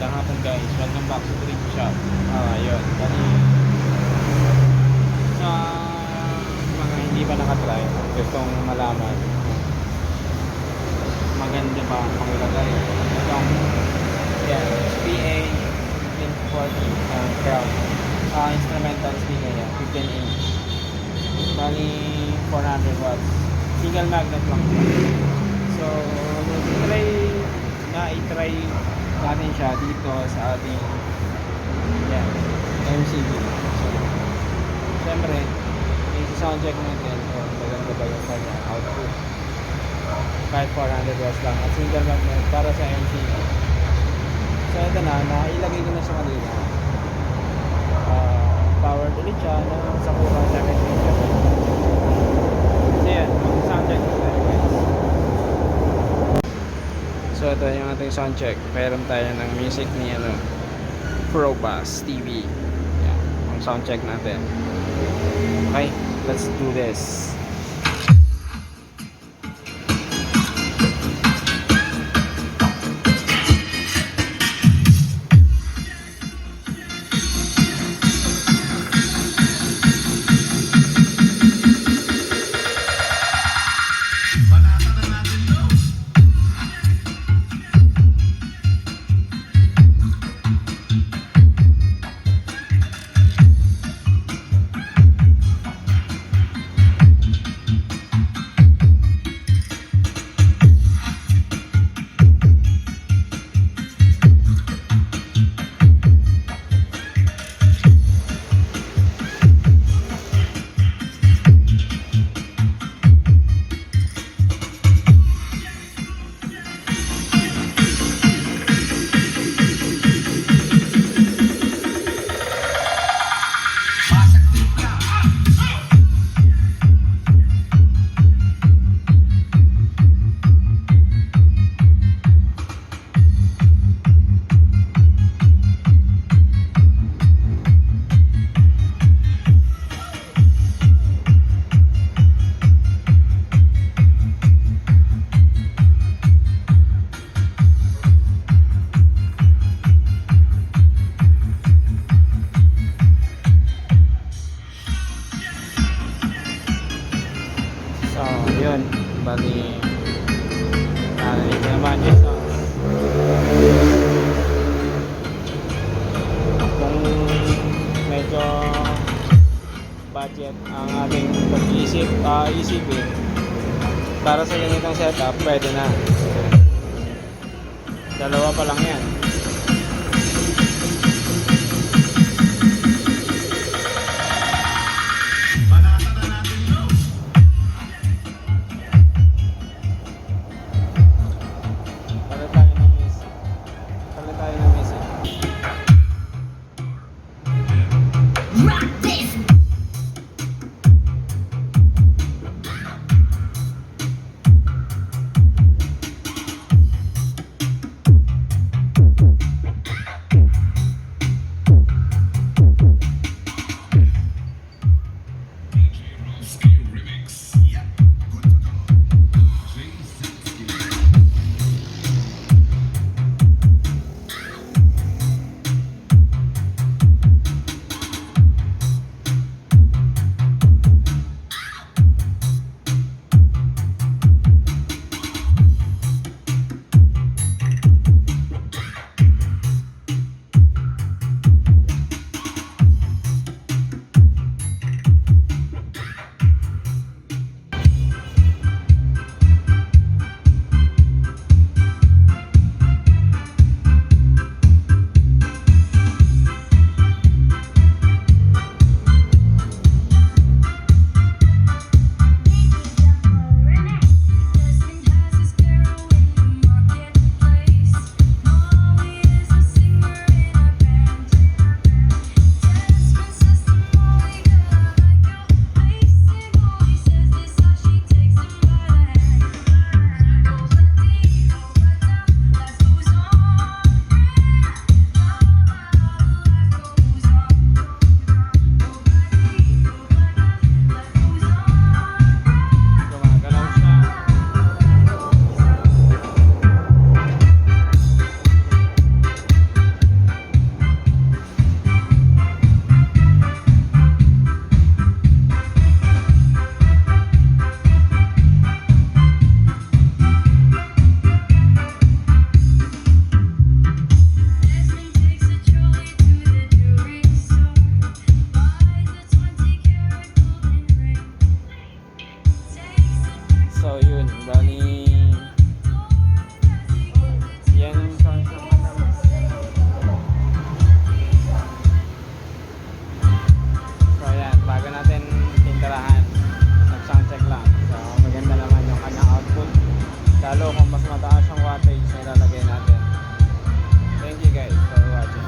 magandang hapon guys. Welcome back to Trip Shop. Yun. Bali, sa mga hindi pa nakatry, gustong malaman maganda ba ang panglagay itong PA-1540 crown. Instrumental speaker yan, 15 inch. Bali, 400 watts. Single magnet lang. So, i-try natin siya dito sa ating MCV. So, siyempre, i-sound check natin kung maganda ba yung kanya output. Kahit 400 watts lang at single magnet para sa MCV. So, ito na, nailagay ko na sa kanina. Powered ulit siya sa kurang 7 inch. So, yan, sound check natin guys. So ito yung ating sound check. Mayroon tayo ng music ni Pro Bass TV. Yan, ang sound check natin. Okay, let's do this. So, yun. Bali, narinig naman yung sound. Kung medyo budget ang ating isipin para sa ganitong setup, pwede na. Dalawa pa lang yan. Lalo kung mas mataas ang wattage na ilalagay natin. Thank you guys for watching.